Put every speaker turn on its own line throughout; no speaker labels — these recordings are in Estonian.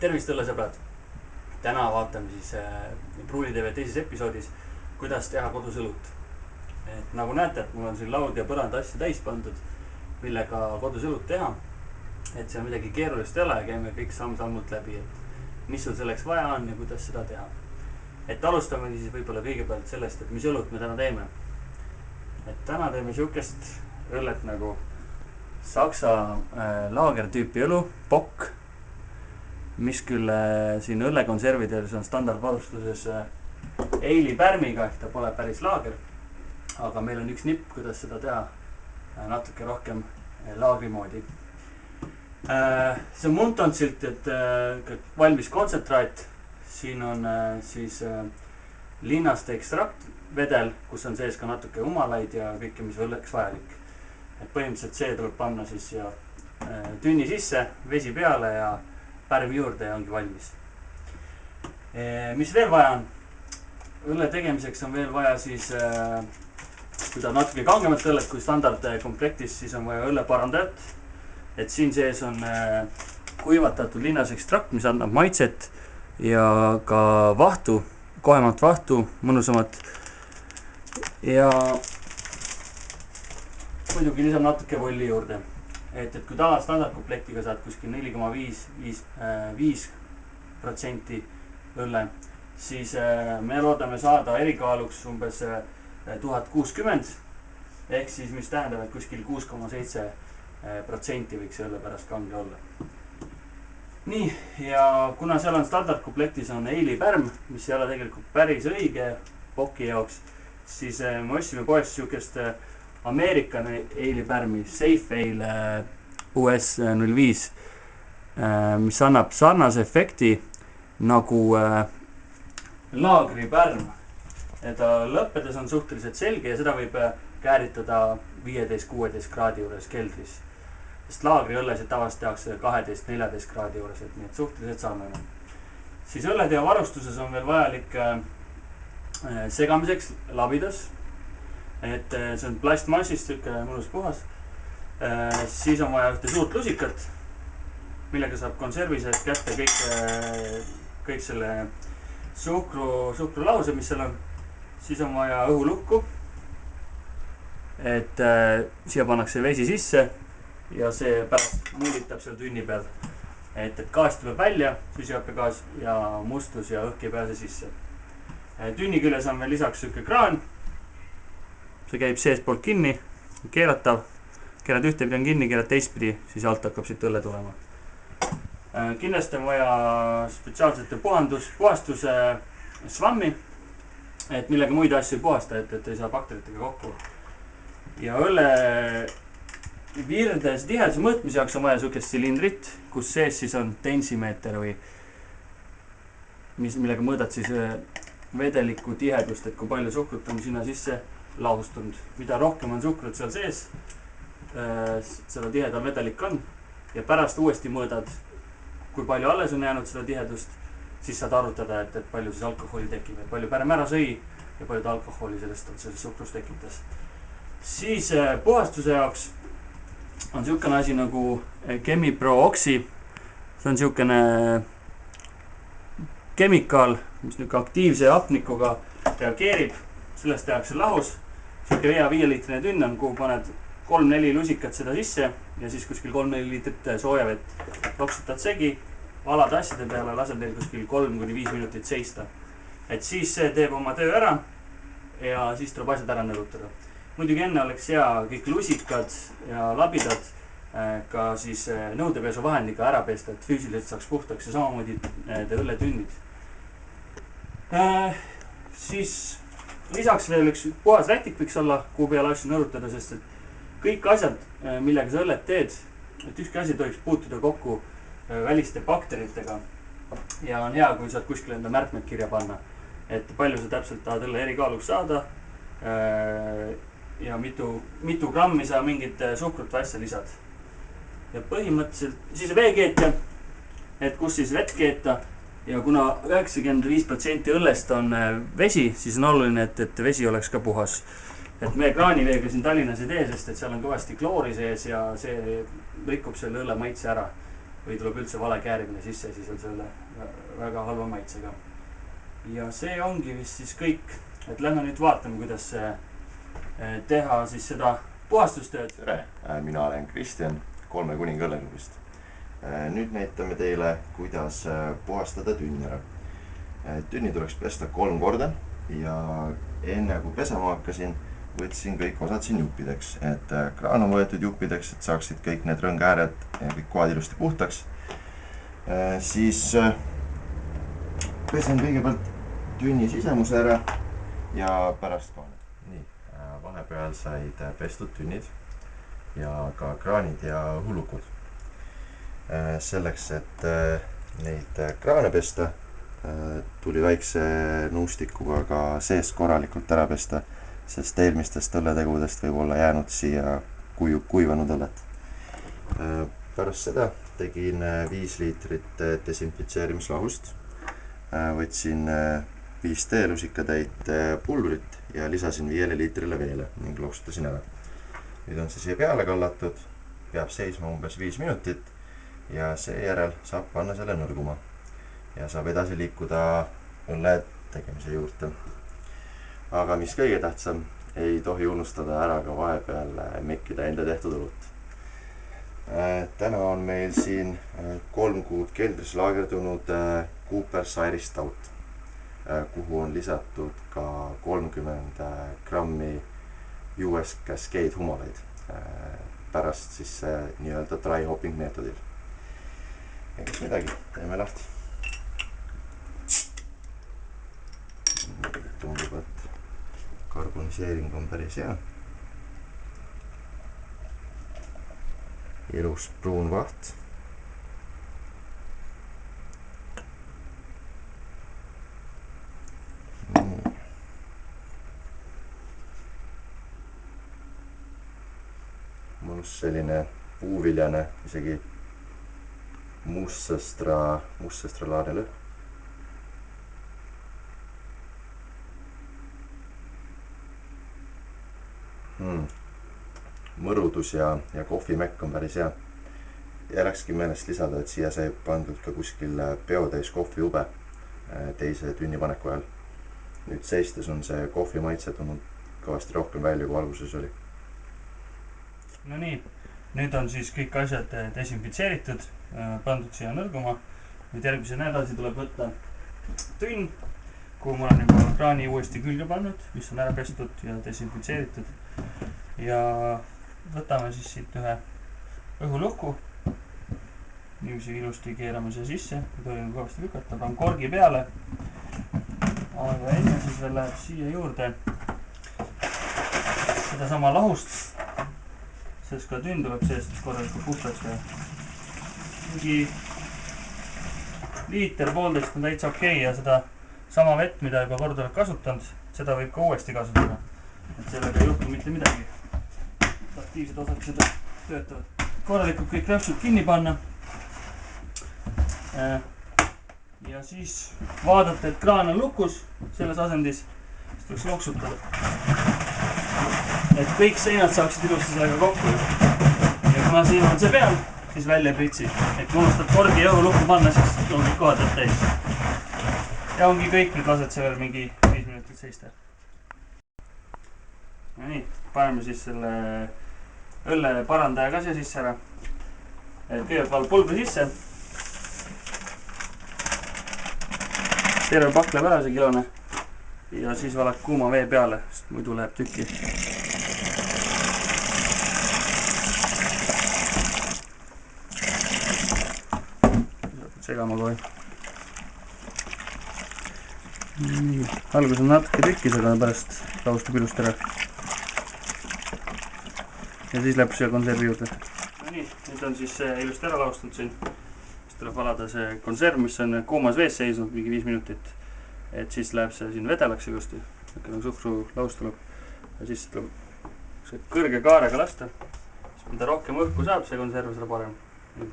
Tervist õllesõbrad! Täna vaatame siis Pruuli TV teises episoodis, kuidas teha kodus õlut. Et nagu näete, et mul on siin laud ja põrand asju täis pandud, millega kodus õlut teha. Et see on midagi keerulist ei ole ja käime kõik samm-sammult läbi, et mis sul selleks vaja on ja kuidas seda teha. Et alustame siis võib-olla kõigepealt sellest, et mis õlut me täna teeme. Et täna teeme siukest õllet nagu Saksa laagertüüpi õlu, Bock, mis küll siin õllekonservides on standardvarustuses eili pärmiga, ehk ta pole päris laager. Aga meil on üks nipp, kuidas seda teha natuke rohkem laagri moodi. See on Muntonsilt, et valmis kontsentraat. Siin on siis linnaste ekstrakt vedel, kus on sees ka natuke umalaid ja kõike, mis õlleks vajalik. Et põhimõtteliselt see tuleb panna siis ja tünni sisse, vesi peale ja pärmi juurde ja ongi valmis. Mis veel vaja on? Õlle tegemiseks on veel vaja siis, kui ta natuke kangemat õllet kui standardkomplektis, siis on vaja õlleparandajat. Et siin sees on kuivatatud linnas ekstrakt, mis annab maitset ja ka vahtu, kohemat vahtu, mõnusamat. Ja muidugi lisab natuke volli juurde. Et kui tava standardkomplektiga saad kuskil 4,5% õlle, siis me loodame saada erikaaluks umbes 1060, ehk siis mis tähendab, et kuskil 6,7% võiks õlle pärast kange olla. Nii, ja kuna seal on standardkomplektis on eili pärm, mis ei ole tegelikult päris õige Bocki jaoks, siis me otsime poest siukest Ameerikan eili pärmi, Safe Ale US 05, mis annab sarnase efekti nagu laagri pärm. Ta lõppedes on suhteliselt selge ja seda võib kääritada 15-16 kraadi juures keldris. Sest laagri õllesid tavaliselt tehakse 12-14 kraadi juures, et nii et suhteliselt sarnane. Siis õlleteo varustuses on veel vajalik segamiseks labidas. Et see on plastmassist, siuke mõnus puhas. Siis on vaja ühte suurt lusikat, millega saab konservi sees kätte kõik selle suhkrulause, mis seal on. Siis on vaja õhulukku. Et siia pannakse vesi sisse ja see pärast mullitab seal tünni peal. Et gaas tuleb välja, süsihappegaas ja mustus ja õhk ei pääse sisse. Tünni küljes on veel lisaks siuke kraan. See käib sees poolt kinni, keeratav. Keerad ühtepidi on kinni, keerad teistpidi, siis alt hakkab siit õlle tulema. Kindlasti on vaja spetsiaalsete puhastuse svammi, et millega muid asju puhasta, et ei saa bakteritega kokku. Ja õlle virdes tiheduse mõõtmise jaoks on vaja siukest silindrit, kus sees siis on tensimeeter või millega mõõdad siis vedeliku tihedust, et kui palju suhkrut on sinna sisse lahustunud. Mida rohkem on suhkrut seal sees, seda tihedam vedelik on ja pärast uuesti mõõdad, kui palju alles on jäänud seda tihedust, siis saad arvutada, et palju siis alkoholi tekib, et palju pärm ära sõi ja palju ta alkoholi sellest suhkrust tekitas. Siis puhastuse jaoks on siukene asi nagu Chemipro Oxy. See on siukene kemikaal, mis nüüd aktiivse hapnikuga reageerib. Sellest tehakse lahus. Siuke 5-liitrine tünn on, kuhu paned 3-4 lusikat seda sisse ja siis kuskil 3-4 liitrit sooja vett. Loksutad segi, valad asjade peale, lased neil kuskil 3-5 minutit seista. Et siis see teeb oma töö ära ja siis tuleb asjad ära nõlutada. Muidugi enne oleks hea kõik lusikad ja labidad ka siis nõudepesu vahendiga ära pesta, et füüsiliselt saaks puhtaks ja samamoodi õlletünnid. Siis lisaks veel üks puhas rätik võiks olla, kuhu peale asju nõrutada, sest et kõik asjad, millega sa õllet teed, et ükski asi tohiks puutuda kokku väliste bakteritega. Ja on hea, kui saad kuskil enda märkmed kirja panna, et palju sa täpselt tahad õlle erikaaluks saada ja mitu grammi sa mingit suhkrut või asja lisad. Ja põhimõtteliselt siis veekeetja, et kus siis vett keeta. Ja kuna 95% õllest on vesi, siis on oluline, et vesi oleks ka puhas. Et me kraaniveega siin Tallinnas ei tee, sest et seal on kõvasti kloori sees ja see rikub selle õlle maitse ära. või tuleb üldse vale käärimine sisse, siis on selle väga halva maitsega. ja see ongi vist siis kõik, et lähme nüüd vaatame, kuidas teha siis seda puhastustööd.
tere, mina olen Kristjan Kolme Kuninga õlleklubist. Nüüd näitame teile, kuidas puhastada tünni ära. Tünni tuleks pesta 3 korda ja enne kui pesama hakkasin, võtsin kõik osad siin juppideks, et kraan on võetud juppideks, et saaksid kõik need rõngääred ja kõik kohad ilusti puhtaks. Siis pesen kõigepealt tünni sisemuse ära ja pärast kaane. Nii, vahepeal said pestud tünnid ja ka kraanid ja hulukud. Selleks, et neid kraane pesta, tuli väikse nuustikuga ka seest korralikult ära pesta, sest eelmistest õlletegudest võib olla jäänud siia kuivanud õllet. Pärast seda tegin 5 liitrit desinfitseerimislahust, võtsin 5 teelusikatäit pulbrit ja lisasin 5 liitrile veele ning loksutasin ära. Nüüd on see siia peale kallatud, peab seisma umbes 5 minutit ja seejärel saab panna selle nõrguma ja saab edasi liikuda õlle tegemise juurde. Aga mis kõige tähtsam, ei tohi unustada ära ka vahepeal mekkida enda tehtud õlut. Täna on meil siin 3 kuud keldris laagerdunud Cooper's Irish Stout, kuhu on lisatud ka 30 grammi US Cascade humaleid pärast siis nii-öelda dry hopping meetodil. Egas midagi, teeme lahti. Tundub, et karboniseering on päris hea. Ilus pruun vaht. Mõnus selline puuviljane, isegi mustsõstralaadne lõhn. Mõrudus ja kohvimekk on päris hea. Ja läkski meelest lisada, et siia sai pandud ka kuskil peotäis kohvijube teise tünni paneku ajal. Nüüd seistes on see kohvi maitse tulnud kõvasti rohkem välja, kui alguses oli.
No nii, nüüd on siis kõik asjad desinfitseeritud, pandud siia nõrguma. Nüüd järgmisena edasi tuleb võtta tünn, kuhu mul on juba kraani uuesti külge pannud, mis on ära pestud ja desinfitseeritud. Ja võtame siis siit ühe õhuluhku. Niiviisi ilusti keerame see sisse, kui tohime kõvasti lükata, panen korgi peale. Aga enne siis veel läheb siia juurde seda sama lahust, sest ka tünn tuleb seest korralikult puhtaks ja mingi liiter, 1,5 on täitsa okei ja seda sama vett, mida juba kord oled kasutanud, seda võib ka uuesti kasutada. Et sellega ei juhtu mitte midagi. Aktiivsed osakesed töötavad. Korralikult kõik räpsud kinni panna. Ja siis vaadata, et kraan on lukus selles asendis, siis tuleks loksutada. Et kõik seinad saaksid ilusti sellega kokku. Ja kuna siin on see peal, siis välja ei pritsi. Et kui unustad korgi ja õhulukku panna, siis on kõik kohad täis. Ja ongi kõik, nüüd lased see veel mingi 5 minutit seista. Ja nii, paneme siis selle õlle parandaja ka siia sisse ära. Et kõigepealt valb pulbri sisse. Terve pakk läheb ära, see kilone. Ja siis valad kuuma vee peale, sest muidu läheb tükki. Segama kohe. Nii, algus on natuke tükkis, aga pärast lahustub ilusti ära. Ja siis läheb siia konservi juurde. No nii, nüüd on siis ilusti ära lahustunud siin. Siis tuleb valada see konserv, mis on kuumas vees seisnud mingi 5 minutit. Et siis läheb see siin vedelaks ilusti. Nagu suhkru lahust tuleb. Ja siis tuleb see kõrge kaarega lasta. Siis mida rohkem õhku saab see konserv, seda parem.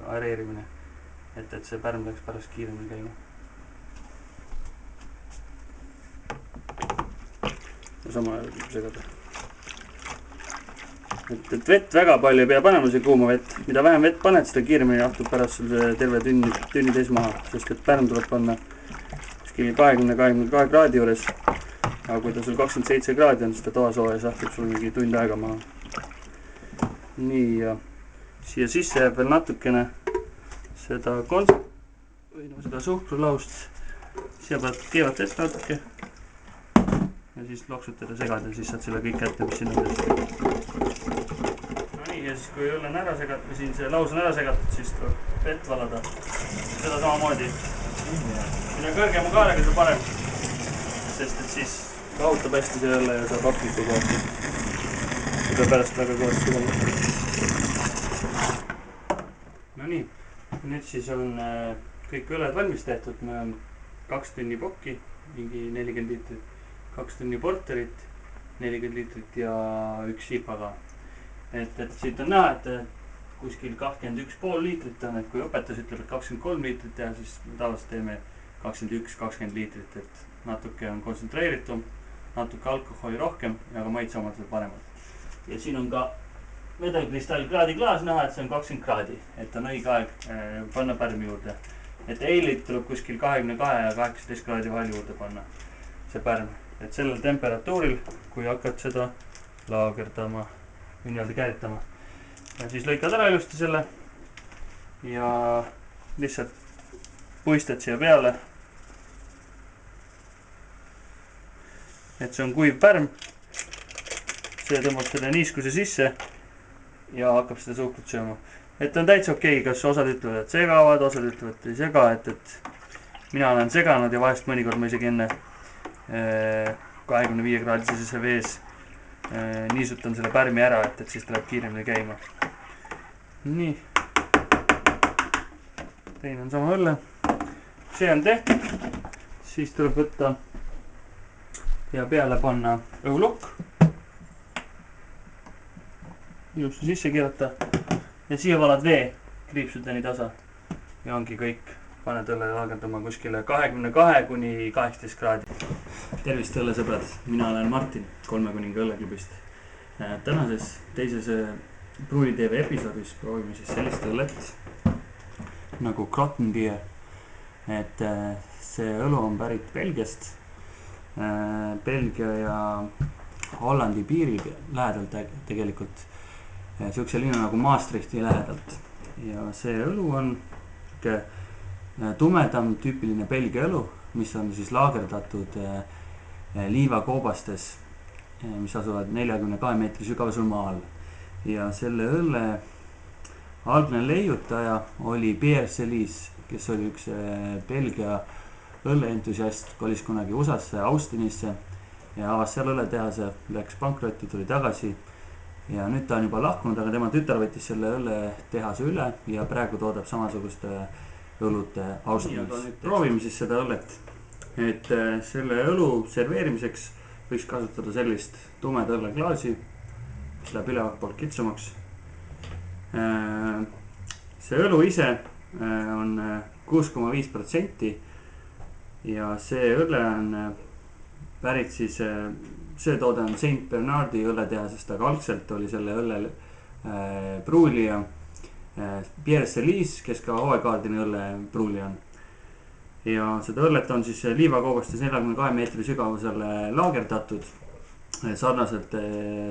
Aereerimine. Et see pärm läks pärast kiiremini käima. Ja sama ajal segada. et vett väga palju ei pea panema, see kuuma vett. Mida vähem vett paned, seda kiiremini jahtub pärast sul see terve tünni täis maha, sest et pärm tuleb panna kuskil 20-22 kraadi juures. Aga kui ta sul 27 kraadi on, siis ta toasooja jahtub sul mingi tund aega maha. Nii, ja siia sisse jääb veel natukene seda seda suhkrulaust. Siia pead keevat vett natuke ja siis loksutada segada ja siis saad selle kõik kätte, mis sinna teed. No nii, ja siis kui õlle on ära segatud või siin see laus on ära segatud, siis tuleb vett valada. Seda samamoodi. Mida kõrgema kaarega, seda parem. Sest et siis kaotab hästi see õlle ja saab hapniku kohta. Seda pärast väga kõvasti sügama. No nii, nüüd siis on kõik õled valmis tehtud. Me on 2 tünni pokki, mingi 40 liitrit. 2 tünni porterit, 40 liitrit ja 1 IPA ka. Et siit on näha, et kuskil 21,5 liitrit on, et kui õpetus ütleb, et 23 liitrit teha, siis tavaliselt teeme 21-20 liitrit, et natuke on kontsentreeritum, natuke alkoholi rohkem ja ka maitseomadused paremad. Ja siin on ka vedelkristall kraadiklaas näha, et see on 20 kraadi, et on õige aeg panna pärmi juurde. Et eilit tuleb kuskil 22 ja 18 kraadi vahel juurde panna see pärm. Et sellel temperatuuril, kui hakkad seda laagerdama või nii-öelda käritama. Ja siis lõikad ära ilusti selle ja lihtsalt puistad siia peale. Et see on kuiv pärm. See tõmbab selle niiskuse sisse ja hakkab seda suhkrut sööma. Et on täitsa okei, kas osad ütlevad, et segavad, osad ütlevad, et ei sega, et mina olen seganud ja vahest mõnikord ma isegi enne 25 kraadisesse vees niisutan selle pärmi ära, et siis tuleb kiiremini käima. Nii. Teine on sama õlle. See on tehtud. Siis tuleb võtta ja peale panna õulukk. Ilusti sisse keerata. Ja siia valad vee kriipsudeni tasa. Ja ongi kõik. Paned õlle laagerdama kuskile 22-18 kraadi. Tervist õllesõbrad, mina olen Martin Kolme Kuninga õlleklubist. Tänases teises Pruuli TV episoodis proovime siis sellist õllet nagu Grotten Beer. Et see õlu on pärit Belgiast. Belgia ja Hollandi piiril lähedalt tegelikult. Siukse linna nagu Maastrichti lähedalt. Ja see õlu on tumedam tüüpiline Belgia õlu, mis on siis laagerdatud liivakoobastes, mis asuvad 42 meetri sügavusel maa all. Ja selle õlle algne leiutaja oli Pierre Celis, kes oli üks Belgia õlleentusiast, kolis kunagi USAsse, Austinisse ja avas seal õlletehase, läks pankrotti, tuli tagasi. Ja nüüd ta on juba lahkunud, aga tema tütar võttis selle õlletehase üle ja praegu toodab samasuguste õlute Austrias. Proovime siis seda õllet. Et selle õlu serveerimiseks võiks kasutada sellist tumeda õlleklaasi, mis läheb ülevalt poolt kitsamaks. See õlu ise on 6,5% ja see õlle on pärit siis, see toode on Saint Bernardi õlletehasest, aga algselt oli selle õlle pruulija Pierre Celis, kes ka Hoegaardini õlle pruulija on. Ja seda õllet on siis liivakoobastes 42 meetri sügavusele laagerdatud sarnaselt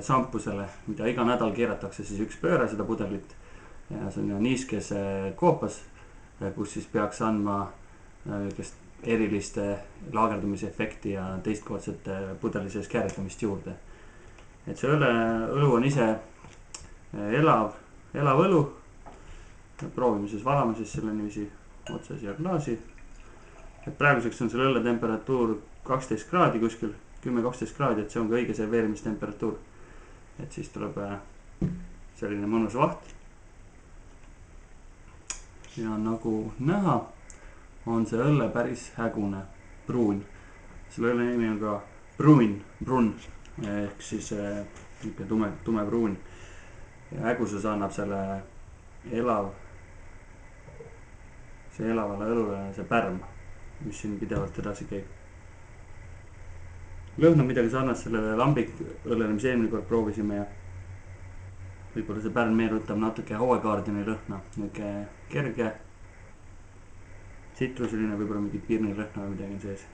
šampusele, mida iga nädal keeratakse siis üks pööre seda pudelit. Ja see on niiskes koopas, kus siis peaks andma eriliste laagerdumise efekti ja teistkordsete pudeli sees kääritamist juurde. Et see õlu on ise elav õlu. Proovime siis valama siis selle niiviisi otsa siia klaasi. Et praeguseks on selle õlle temperatuur 12 kraadi kuskil, 10-12 kraadi, et see on ka õige serveerimistemperatuur. Et siis tuleb selline mõnus vaht. Ja nagu näha, on see õlle päris hägune, pruun. Selle õlle nimi on ka brun, ehk siis tume pruun. Ja hägusus annab selle elavale õlule see pärm, mis siin pidevalt edasi käib. Lõhn on midagi sarnast sellele lambik õllele, mis eelmine kord proovisime ja võib-olla see pärn meenutab natuke hauekaardini lõhna, niuke kerge tsitruseline, võib-olla mingi pirnilõhna või midagi on sees.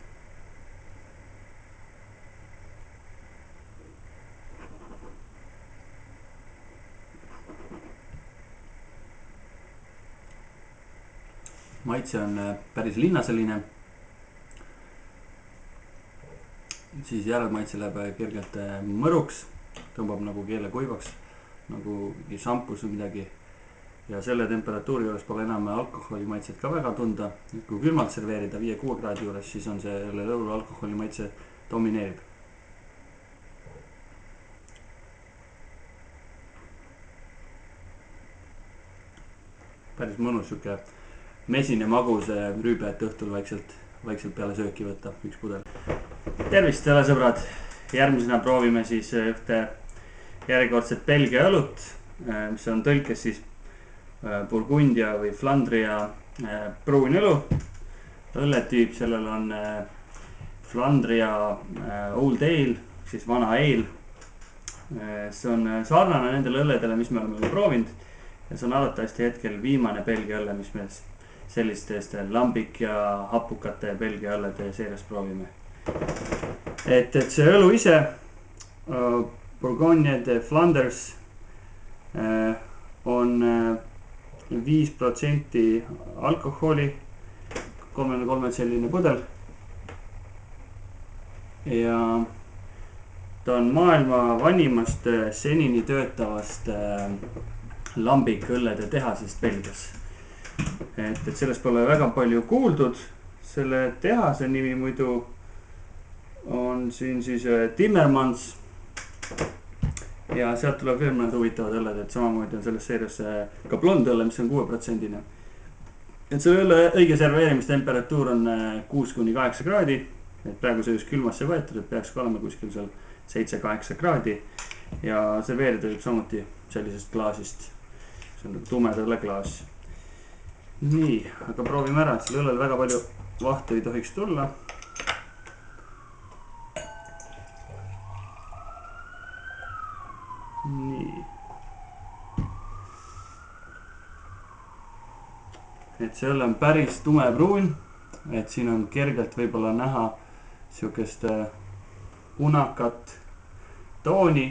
maitse on päris linnaseline. siis järelmaitse läheb kergelt mõruks, tõmbab nagu keele kuivaks, nagu mingi šampus või midagi. ja selle temperatuuri juures pole enam alkoholi maitset ka väga tunda. kui külmalt serveerida 5-6 kraadi juures, siis on selle õlu alkoholi maitse domineerib. päris mõnus siuke mesine magus rüübe, et õhtul vaikselt peale sööki võtta üks pudel. tervist jälle sõbrad, järgmisena proovime siis ühte järjekordset Belgia õlut, mis on tõlkes siis Burgundia või Flandria pruun õlu. õlletüüp sellel on Flandria Old Ale, siis vana ale. see on sarnane nendele õlledele, mis me oleme proovinud. ja see on arvatavasti hetkel viimane Belgia õlle, mis me sellistest lambik ja hapukate Belgia õllede seerias proovime. et see õlu ise, Bourgogne de Flanders, on 5% alkoholi, 33 selline pudel. ja ta on maailma vanimast senini töötavast lambikõllede tehasest Belgias. et sellest pole väga palju kuuldud. selle tehase nimi muidu on siin siis Timmermans. ja sealt tuleb veel mõned huvitavad õlled, et samamoodi on selles seerias ka blond õlle, mis on 6%. et selle õlle õige serveerimistemperatuur on 6-8 kraadi. et praegu see just külmasse võetud, et peaks ka olema kuskil seal 7-8 kraadi. ja serveerida võib samuti sellisest klaasist. see on nagu tumeda õlleklaas. nii, aga proovime ära, et selle õllel väga palju vahtu ei tohiks tulla. nii. et see õlle on päris tumepruun, et siin on kergelt võib-olla näha siukest punakat tooni.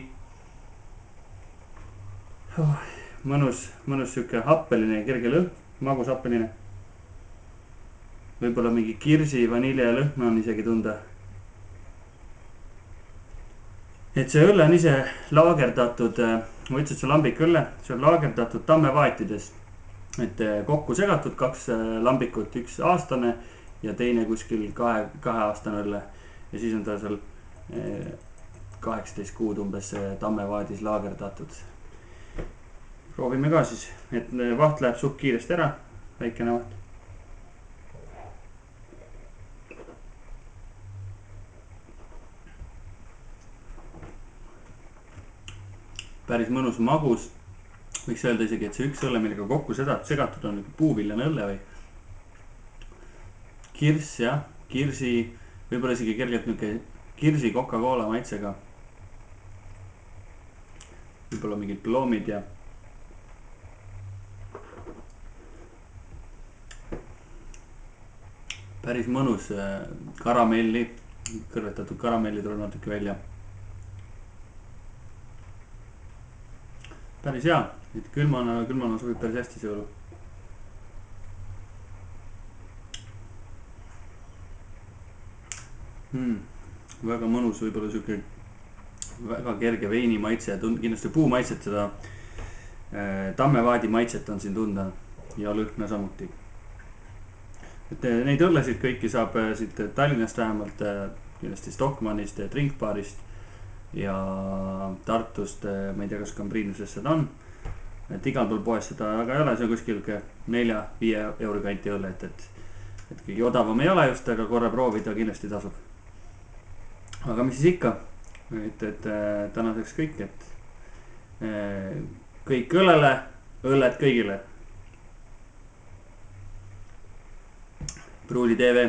mõnus siuke happeline ja kerge lõhn, magus happeline. võib-olla mingi kirsi vanilje lõhna on isegi tunda. et see õlle on ise laagerdatud, ma ütlesin, et see lambikõlle, see on laagerdatud tammevaatides. et kokku segatud 2 lambikut, üks aastane ja teine kuskil 2-aastane õlle. ja siis on ta seal 18 kuud umbes tammevaadis laagerdatud. proovime ka siis, et vaht läheb suht kiiresti ära, väikene vaht. päris mõnus magus. võiks öelda isegi, et see üks õlle, millega kokku segatud on puuviljane õlle või kirss, jah, kirsi, võib-olla isegi kergelt niuke kirsi Coca-Cola maitsega. võib-olla mingid ploomid ja päris mõnus karamelli, kõrvetatud karamelli tuleb natuke välja. päris hea, et külmana sobib päris hästi see õlu. väga mõnus, võib-olla siuke väga kerge veini maitse, kindlasti puumaitset, seda tammevaadi maitset on siin tunda ja lõhna samuti. et neid õllesid kõiki saab siit Tallinnast vähemalt, kindlasti Stockmannist, Drinkbaarist ja Tartust, ma ei tea, kas Cambrinuses seda on. et igal pool poes seda väga ei ole, see on kuskil 4-5 euro kanti õlle, et kõige odavam ei ole just, aga korra proovida kindlasti tasub. aga mis siis ikka, et tänaseks kõik, et kõik õllele, õlled kõigile. Pruuli TV.